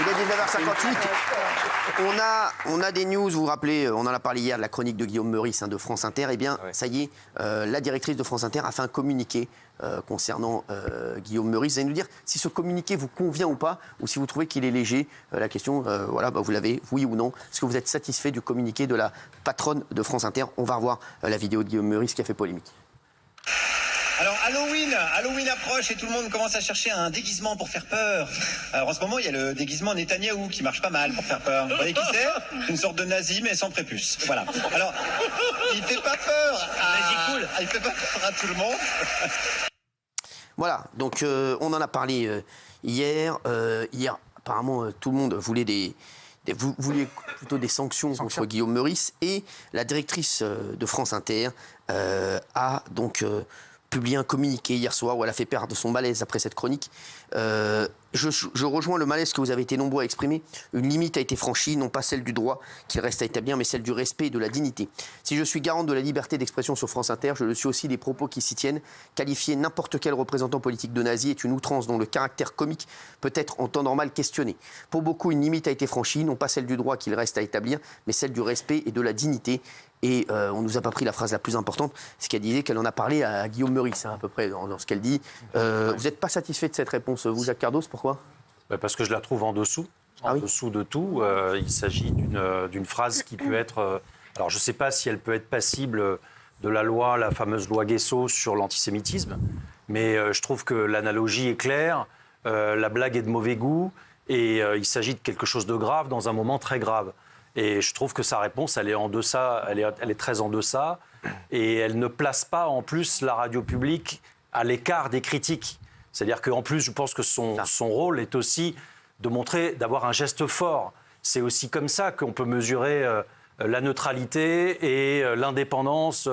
Il est 19h58. On a des news, vous vous rappelez, on en a parlé hier de la chronique de Guillaume Meurice de France Inter. Eh bien, ça y est, la directrice de France Inter a fait un communiqué concernant Guillaume Meurice. Vous allez nous dire si ce communiqué vous convient ou pas, ou si vous trouvez qu'il est léger. La question, vous l'avez, oui ou non. Est-ce que vous êtes satisfait du communiqué de la patronne de France Inter? On va revoir la vidéo de Guillaume Meurice qui a fait polémique. Alors Halloween approche et tout le monde commence à chercher un déguisement pour faire peur. Alors en ce moment, il y a le déguisement Netanyahou qui marche pas mal pour faire peur. Vous voyez qui c'est? Une sorte de nazi mais sans prépuce. Voilà. Alors, il fait pas peur il fait pas peur à tout le monde. Voilà, donc on en a parlé hier. Hier, apparemment, tout le monde voulait vous vouliez plutôt des sanctions contre Guillaume Meurice. Et la directrice de France Inter a donc publié un communiqué hier soir où elle a fait part de son malaise après cette chronique. Je rejoins le malaise que vous avez été nombreux à exprimer. Une limite a été franchie, non pas celle du droit qu'il reste à établir, mais celle du respect et de la dignité. Si je suis garante de la liberté d'expression sur France Inter, je le suis aussi des propos qui s'y tiennent. Qualifier n'importe quel représentant politique de nazi est une outrance dont le caractère comique peut être en temps normal questionné. Pour beaucoup, une limite a été franchie, non pas celle du droit qu'il reste à établir, mais celle du respect et de la dignité. Et on ne nous a pas pris la phrase la plus importante, c'est qu'elle disait qu'elle en a parlé à Guillaume Meurice, à peu près, dans ce qu'elle dit. Vous n'êtes pas satisfait de cette réponse, vous, Jacques Cardos, pourquoi? Parce que je la trouve en dessous de tout. Il s'agit d'une phrase qui peut être... alors, je ne sais pas si elle peut être passible de la loi, la fameuse loi Guesso sur l'antisémitisme, mais je trouve que l'analogie est claire, la blague est de mauvais goût, et il s'agit de quelque chose de grave dans un moment très grave. Et je trouve que sa réponse, elle est en deçà, elle est très en deçà, et elle ne place pas en plus la radio publique à l'écart des critiques. C'est-à-dire qu'en plus, je pense que son rôle est aussi de montrer, d'avoir un geste fort. C'est aussi comme ça qu'on peut mesurer la neutralité et l'indépendance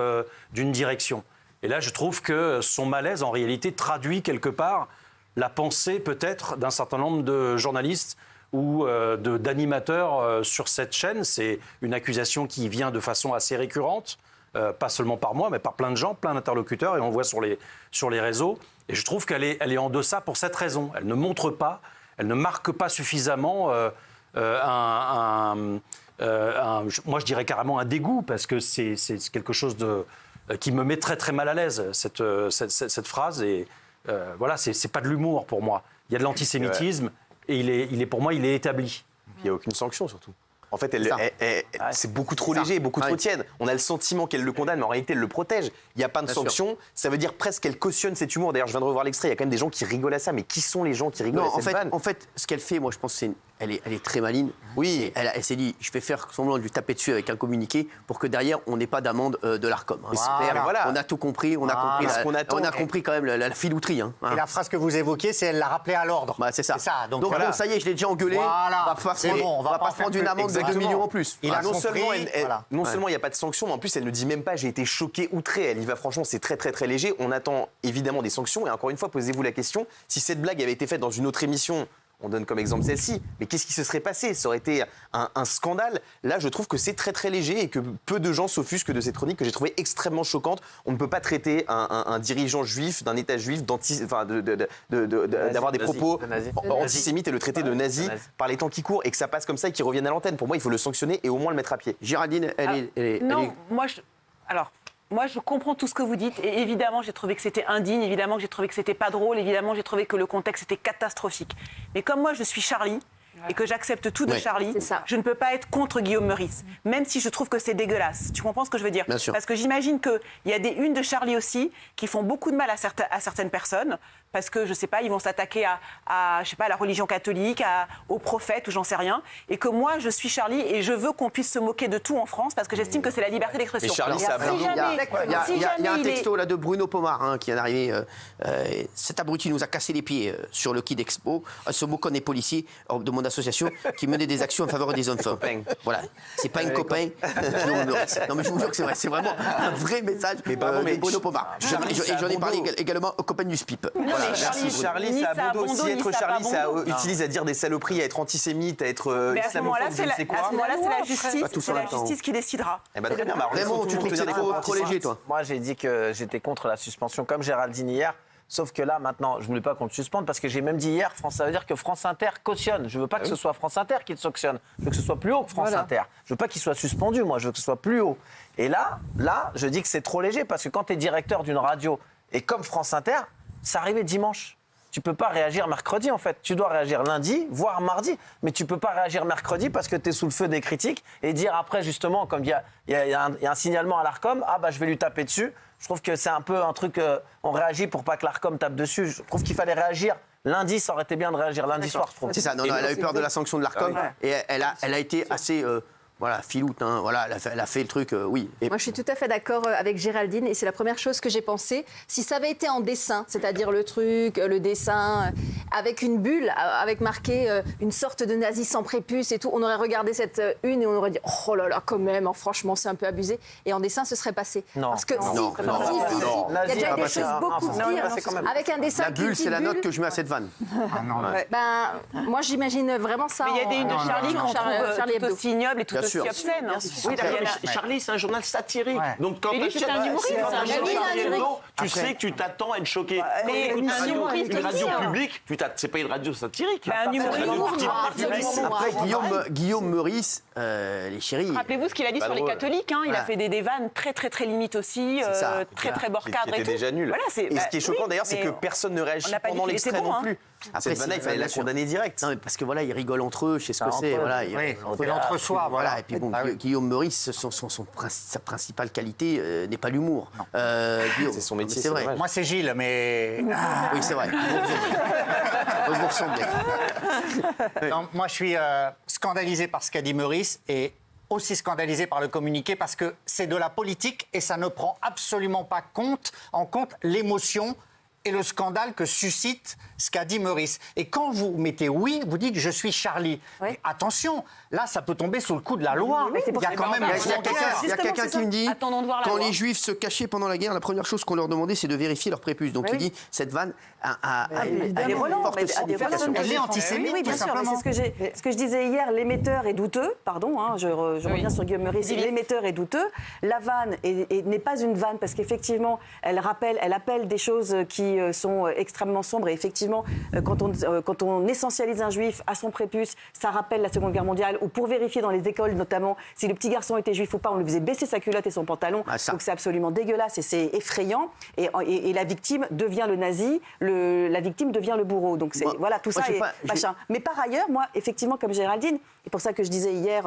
d'une direction. Et là, je trouve que son malaise, en réalité, traduit quelque part la pensée peut-être d'un certain nombre de journalistes ou d'animateurs sur cette chaîne. C'est une accusation qui vient de façon assez récurrente, pas seulement par moi, mais par plein de gens, plein d'interlocuteurs, et on voit sur les réseaux. Et je trouve qu'elle est en deçà pour cette raison. Elle ne montre pas, elle ne marque pas suffisamment moi je dirais carrément un dégoût, parce que c'est quelque chose qui me met très très mal à l'aise, cette phrase. Et voilà, c'est pas de l'humour pour moi. Il y a de l'antisémitisme. Et pour moi, il est établi. Il n'y a aucune sanction, surtout. En fait, c'est beaucoup trop léger, beaucoup trop tiède. On a le sentiment qu'elle le condamne, mais en réalité, elle le protège. Il n'y a pas de sanction. Ça veut dire presque qu'elle cautionne cet humour. D'ailleurs, je viens de revoir l'extrait. Il y a quand même des gens qui rigolent à ça. Mais qui sont les gens qui rigolent à cette vanne? En fait, ce qu'elle fait, moi, je pense elle est très maligne. Oui. Elle s'est dit, je vais faire semblant de lui taper dessus avec un communiqué pour que derrière, on n'ait pas d'amende de l'Arcom. Voilà. On a tout compris. On a compris quand même la filouterie. Et la phrase que vous évoquez, c'est elle l'a rappelé à l'ordre. C'est ça. Donc bon, ça y est, je l'ai déjà engueulé. Voilà. On va pas prendre une amende de 2 millions en plus. Non seulement il n'y a pas de sanction, mais en plus elle ne dit même pas j'ai été choquée, outrée. Elle y va, franchement, c'est très très très léger. On attend évidemment des sanctions. Et encore une fois, posez-vous la question, si cette blague avait été faite dans une autre émission, on donne comme exemple celle-ci, mais qu'est-ce qui se serait passé? Ça aurait été un scandale. Là, je trouve que c'est très très léger et que peu de gens s'offusquent de cette chronique que j'ai trouvée extrêmement choquante. On ne peut pas traiter un dirigeant juif, d'un État juif, d'avoir des propos antisémites et le traiter de nazi par les temps qui courent, et que ça passe comme ça et qu'il revienne à l'antenne. Pour moi, il faut le sanctionner et au moins le mettre à pied. Géraldine, Moi, je comprends tout ce que vous dites, et évidemment, j'ai trouvé que c'était indigne, évidemment que j'ai trouvé que c'était pas drôle, évidemment, j'ai trouvé que le contexte était catastrophique. Mais comme moi, je suis Charlie, et que j'accepte tout de Charlie, je ne peux pas être contre Guillaume Meurice, même si je trouve que c'est dégueulasse. Tu comprends ce que je veux dire? Bien sûr. Parce que j'imagine qu'il y a des unes de Charlie aussi qui font beaucoup de mal à certaines personnes, parce que, je sais pas, ils vont s'attaquer à la religion catholique, aux prophètes, ou j'en sais rien, et que moi, je suis Charlie, et je veux qu'on puisse se moquer de tout en France, parce que j'estime que c'est la liberté d'expression. Mais Charlie, il y a un texto là de Bruno Pomar qui est arrivé. Cet abruti nous a cassé les pieds sur le quai d'Expo, se moquant des policiers de mon association qui menait des actions en faveur des hommes forts. Voilà, c'est pas un copain. Non mais je vous jure que c'est vrai, c'est vraiment un vrai message de Bruno Pomar. Et j'en ai parlé également aux copains du SPIP. Voilà, merci Charlie, ça abonde aussi. Être Charlie, ça utilise à dire des saloperies, à être antisémite, à être islamophobe, je ne sais quoi. À ce moment-là, c'est la justice, qui décidera. Très bien, Raymond, tu trouves que c'est trop léger, toi? Moi, j'ai dit que j'étais contre la suspension, comme Géraldine hier. Sauf que là, maintenant, je ne voulais pas qu'on le suspende parce que j'ai même dit hier, ça veut dire que France Inter cautionne. Je ne veux pas que ce soit France Inter qui le sanctionne. Je veux que ce soit plus haut que France Inter. Je ne veux pas qu'il soit suspendu, moi. Je veux que ce soit plus haut. Et là, je dis que c'est trop léger parce que quand tu es directeur d'une radio et comme France Inter, ça arrivait dimanche. Tu peux pas réagir mercredi, en fait. Tu dois réagir lundi, voire mardi. Mais tu peux pas réagir mercredi parce que tu es sous le feu des critiques et dire après, justement, comme il y a un signalement à l'Arcom, je vais lui taper dessus. Je trouve que c'est un peu un truc, on réagit pour pas que l'Arcom tape dessus. Je trouve qu'il fallait réagir lundi, ça aurait été bien de réagir lundi soir, je trouve. C'est ça, elle a eu peur de la sanction de l'Arcom et elle a été assez... filoute, elle a fait le truc, oui. Et... Moi, je suis tout à fait d'accord avec Géraldine et c'est la première chose que j'ai pensé. Si ça avait été en dessin, c'est-à-dire le dessin avec une bulle, avec marqué une sorte de nazi sans prépuce et tout, on aurait regardé cette une et on aurait dit oh là là, quand même, franchement, c'est un peu abusé. Et en dessin, ce serait passé. Non. Parce que non. il y a déjà des choses beaucoup pires. Avec un dessin. La bulle, c'est la note que je mets à cette vanne. Moi, j'imagine vraiment ça. Mais il y a des unes de Charlie qu'on trouve tout aussi ignobles et tout aussi obscènes. Oui, d'accord, mais Charlie, c'est un journal satirique. Donc quand tu c'est un humoriste. tu sais que tu t'attends à être choqué. Mais une radio publique, c'est pas une radio satirique. Un humoriste. Après, Guillaume Meurice, les chéris... Rappelez-vous ce qu'il a dit sur les catholiques. Il a fait des vannes très, très, très limites aussi, très bord cadre et tout. C'était déjà nul. Et ce qui est choquant, d'ailleurs, c'est que personne ne réagit pendant l'extrait non plus. Cette vanne, il fallait la condamner direct. Non, mais parce que ils rigolent entre eux, je sais ce que c'est. C'est l'entre-soi, voilà. Et puis bon, Guillaume Meurice, sa principale qualité n'est pas l'humour. C'est son métier, c'est vrai. Moi, c'est Gilles, mais... Oui, c'est vrai. Vous ressemblez. Non, moi, je suis scandalisé par ce qu'a dit Meurice et aussi scandalisé par le communiqué parce que c'est de la politique et ça ne prend absolument pas en compte l'émotion et le scandale que suscite ce qu'a dit Meurice. Et quand vous mettez oui, vous dites je suis Charlie. Oui. Mais attention, là ça peut tomber sous le coup de la loi. Il y a quand même il y a quelqu'un qui me dit quand les Juifs se cachaient pendant la guerre, la première chose qu'on leur demandait c'est de vérifier leur prépuce. Donc il dit cette vanne a une forte signification. Elle est antisémite. Oui, bien sûr. C'est ce que je disais hier. L'émetteur est douteux. Pardon, je reviens sur Guillaume Meurice. L'émetteur est douteux. La vanne n'est pas une vanne parce qu'effectivement, elle appelle des choses qui sont extrêmement sombres. Et effectivement, quand on essentialise un juif à son prépuce, ça rappelle la Seconde Guerre mondiale, ou pour vérifier dans les écoles notamment si le petit garçon était juif ou pas, on lui faisait baisser sa culotte et son pantalon. Donc c'est absolument dégueulasse et c'est effrayant. Et la victime devient le nazi, la victime devient le bourreau. Donc voilà, tout ça est machin. Mais par ailleurs, moi, effectivement, comme Géraldine, et pour ça que je disais hier,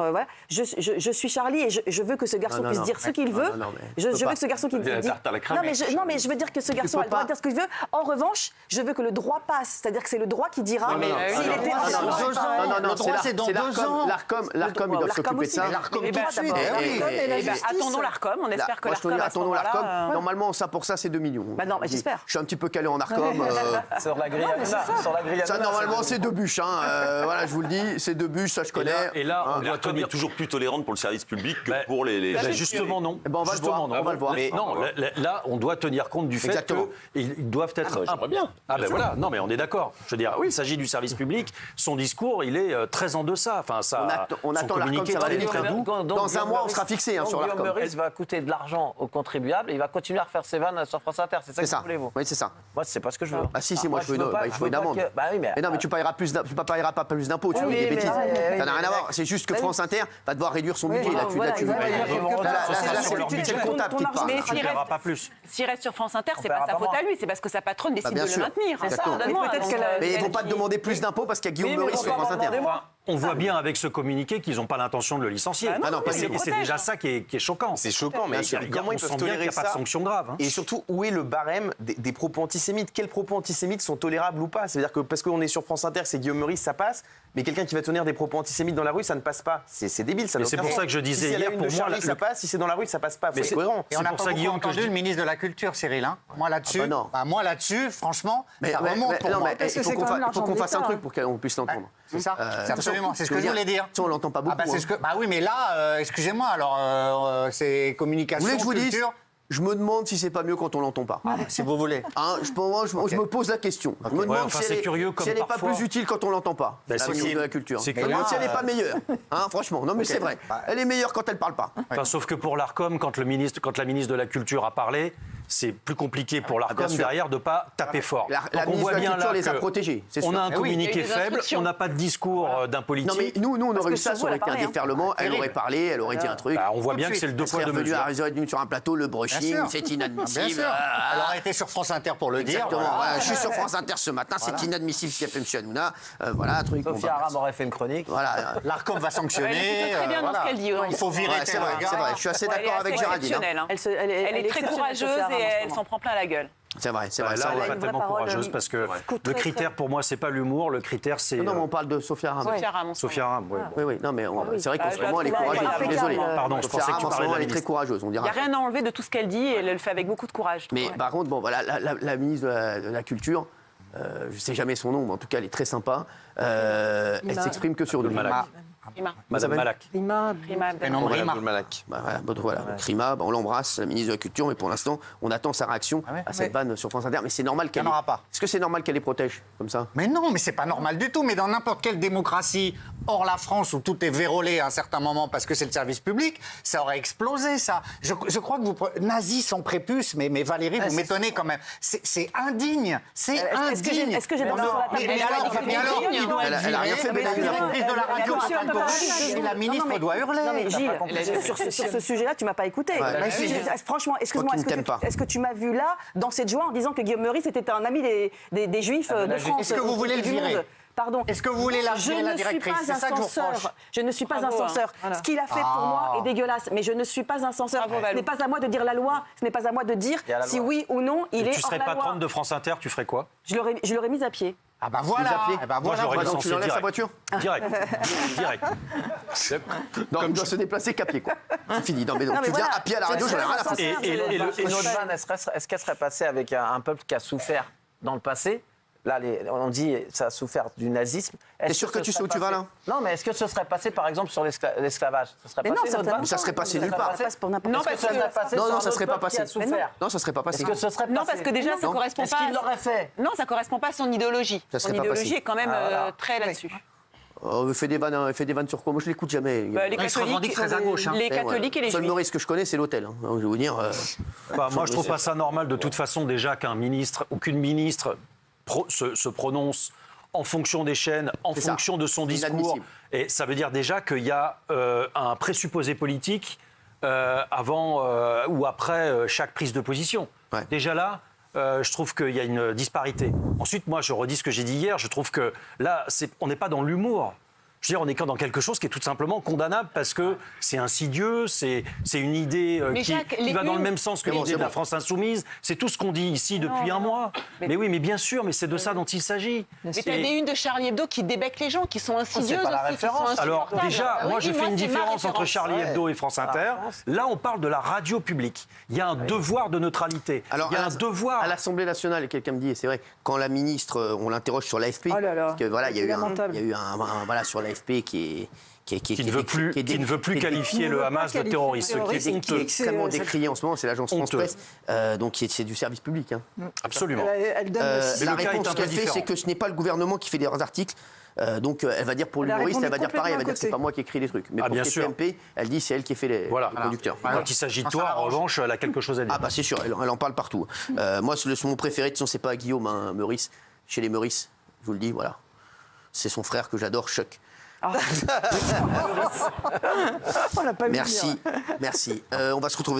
je suis Charlie et je veux que ce garçon puisse dire ce qu'il veut. Je veux que ce garçon qui dit... Non, mais je veux dire que ce garçon a le droit de dire ce qu'il veut. En revanche, je veux que le droit passe. C'est-à-dire que c'est le droit qui dira s'il était... Le droit, c'est dans 2 ans. L'Arcom, ils doivent s'occuper de ça. Attendons l'Arcom, on espère que l'Arcom... Attendons l'Arcom. Normalement, pour ça, c'est 2 millions. Non, mais j'espère. Je suis un petit peu calé en Arcom. Sur la grille. Ça, normalement, c'est 2 bûches. Voilà, je vous le dis, c'est 2 bûches, ça je connais. Et là, on doit tenir toujours plus tolérante pour le service public que pour les... Justement, non. On va le voir. Mais non, là, on doit tenir compte du fait qu'ils doivent être... J'aimerais bien. Voilà, non, mais on est d'accord. Je veux dire, il s'agit du service public. Son discours, il est très en deçà. Enfin, on attend l'Arcom, ça va aller très doux. Dans un mois, on sera fixé sur l'Arcom. Guillaume Meurice va coûter de l'argent aux contribuables et il va continuer à refaire ses vannes sur France Inter. C'est ça que vous voulez, vous ? Oui, c'est ça. Moi, c'est pas ce que je veux. Ah si, moi, je veux une amende. Mais non, mais tu ne paieras pas plus d'impôts, tu fais des bêtises. Ça n'a rien à voir. C'est juste que France Inter va devoir réduire son budget. Là, tu veux. C'est le comptable qui te parle. Mais s'il reste sur France Inter, c'est pas sa faute à lui, c'est parce que sa patronne décide de le maintenir. C'est ça. Mais ils ne vont pas te demander plus d'impôts parce qu'il y a Guillaume Meurice sur France Inter. On voit bien avec ce communiqué qu'ils n'ont pas l'intention de le licencier. Et c'est déjà ça qui est choquant. C'est choquant, mais comment ils peuvent tolérer ça ? Il n'y a pas de sanction grave. Et surtout, où est le barème des propos antisémites ? Quels propos antisémites sont tolérables ou pas ? C'est-à-dire que parce qu'on est sur France Inter, c'est Guillaume Meurice, ça passe, mais quelqu'un qui va tenir des propos antisémites dans la rue, ça ne passe pas. C'est débile, ça. Mais c'est pour ça que je disais hier, pour moi, ça passe. Si c'est dans la rue, ça passe pas. C'est cohérent. Et on n'a pas beaucoup entendu le ministre de la Culture, Cyril. Moi là-dessus, franchement, ça remonte pour moi. Il faut qu'on fasse un truc pour qu'on puisse l'entendre. C'est ça, absolument. C'est ce que je voulais dire. On l'entend pas beaucoup. Oui, mais là, excusez-moi, alors c'est communication, culture. Je me demande si c'est pas mieux quand on l'entend pas. Si vous voulez. Je me pose la question. Je me demande si elle n'est pas plus utile quand on l'entend pas. La ministre de la Culture. Je me demande si elle n'est pas meilleure. Franchement, non mais c'est vrai. Elle est meilleure quand elle parle pas. Sauf que pour l'Arcom, quand la ministre de la Culture a parlé, c'est plus compliqué pour l'Arcom derrière de pas taper fort. La Donc on voit bien là les a protégés. on a un communiqué faible, on n'a pas de discours d'un politique. Non mais nous on aurait eu ça, ça aurait été un déferlement, elle aurait parlé, elle aurait dit un truc. On voit bien que c'est le deux poids deux mesures. Elle aurait venu sur un plateau, le brushing, c'est inadmissible. Elle aurait été sur France Inter pour le dire. Exactement. Je suis sur France Inter ce matin, c'est inadmissible ce qu'a fait M. Hanouna. Voilà un truc. Sophia Aram aurait fait une chronique. Voilà. L'Arcom va sanctionner. Très bien dans ce qu'elle dit. Il faut virer c'est vrai. Je suis assez d'accord avec Géraldine. Elle est très courageuse et elle s'en prend plein la gueule. C'est vrai. Là, elle n'est pas tellement courageuse parce que le critère pour moi, c'est pas l'humour, le critère c'est. Non, mais on parle de Sophia Aram. Sophia Aram, oui. Oui. Non, mais c'est vrai qu'en ce moment, elle est courageuse. Je suis désolé. Pardon, je pensais que tu parlais de la elle est très courageuse. Il n'y a rien à enlever de tout ce qu'elle dit et elle le fait avec beaucoup de courage. Mais par contre, bon, voilà, la ministre de la Culture, je ne sais jamais son nom, mais en tout cas, elle est très sympa. Elle s'exprime que sur nous. Madame Malak. Rima. Voilà, Rima, on l'embrasse, la ministre de la Culture, mais pour l'instant, on attend sa réaction à cette vanne sur France Inter. Mais c'est normal qu'elle. Est-ce que c'est normal qu'elle les protège comme ça? Mais non, mais c'est pas normal du tout. Mais dans n'importe quelle démocratie, hors la France, où tout est vérolé à un certain moment parce que c'est le service public, ça aurait explosé, ça. Je crois que vous. Nazis sans prépuce, mais Valérie, vous m'étonnez quand même. C'est indigne. C'est indigne. Est-ce que j'ai dansé sur la table? Mais alors, il doit être Elle a rien fait, mais la directrice de la radio et la ministre doit hurler. Non mais Gilles, sur ce sujet-là, tu m'as pas écouté. Franchement, excuse-moi, est-ce que tu m'as vu là, dans cette joie, en disant que Guillaume Meurice était un ami des Juifs de France? Est-ce que vous voulez le virer? Pardon. Est-ce que vous voulez la virer, la directrice? C'est ça que je vous reproche. Je ne suis pas un censeur. Ce qu'il a fait pour moi est dégueulasse, mais je ne suis pas un censeur. Ce n'est pas à moi de dire la loi, ce n'est pas à moi de dire si oui ou non il est hors la loi. Tu serais patronne de France Inter, tu ferais quoi? Je l'aurais mise à pied. Ah bah voilà. Moi, je l'aurais Donc tu licencié enlèves sa direct. voiture Direct. Non, il doit se déplacer qu'à pied, quoi. C'est fini. Non, mais donc, tu viens à pied à la radio, j'en ai rien à foutre. Et notre vanne, est-ce qu'elle serait passée avec un peuple qui a souffert dans le passé? Là, on dit ça a souffert du nazisme. T'es sûr que tu sais où tu vas, là? Non, mais est-ce que ce serait passé, par exemple, sur l'esclavage? Mais non, Mais ça serait passé nulle part. Non, parce que Non, ça serait pas passé. Non, ça serait pas passé. Est-ce que ce serait passé? non, parce que déjà, ça correspond Est-ce pas. qu'il l'aurait fait? Non, ça correspond pas à son idéologie. Ça Son serait pas idéologie passé. est quand même très là-dessus. Fais des vannes sur quoi? Moi, je l'écoute jamais. Les se revendique très à gauche. Les catholiques et les Le seul juifs. Maurice que je connais, c'est l'hôtel. Je vais vous dire. Moi, je trouve pas ça normal de toute façon déjà qu'un ministre ou qu'une ministre se prononce en fonction des chaînes, en fonction de son discours. Et ça veut dire déjà qu'il y a un présupposé politique avant ou après chaque prise de position. Ouais. Déjà là, je trouve qu'il y a une disparité. Ensuite, moi, je redis ce que j'ai dit hier, je trouve que là, on n'est pas dans l'humour. Je veux dire, on est dans quelque chose qui est tout simplement condamnable parce que c'est insidieux, c'est une idée qui va dans le même sens que l'idée de la France insoumise. C'est tout ce qu'on dit ici depuis un mois. Mais oui, mais bien sûr, mais c'est de ça dont il s'agit. Mais t'as des unes de Charlie Hebdo qui débecquent les gens, qui sont insidieuses C'est pas la aussi, qui sont référence. Alors insupportables. déjà, moi je fais une c'est ma différence entre référence. Charlie Hebdo et France Inter. Là, on parle de la radio publique. Il y a un devoir de neutralité. Alors, il y a un devoir. À l'Assemblée nationale, quelqu'un me dit, et c'est vrai, quand la ministre, on l'interroge sur l'AFP, parce que voilà, il y a eu un voilà sur l'AFP qui ne veut plus qualifier le Hamas de terroriste, ce qui est extrêmement décrié en ce moment, c'est l'agence France Presse, donc c'est du service public. Absolument. Elle donne aussi. La réponse qu'elle fait, c'est que ce n'est pas le gouvernement qui fait des articles. Donc elle va dire pour l'humoriste, elle va dire pareil, elle va dire c'est pas moi qui écris les trucs. Mais pour TPMP, elle dit c'est elle qui fait les conducteurs. Quand il s'agit de toi, en revanche, elle a quelque chose à dire. Ah bah c'est sûr, elle en parle partout. Moi, mon préféré, de toute façon, c'est pas Guillaume, Meurice. Chez les Meurice, je vous le dis, voilà. C'est son frère que j'adore, Chuck. Merci. On va se retrouver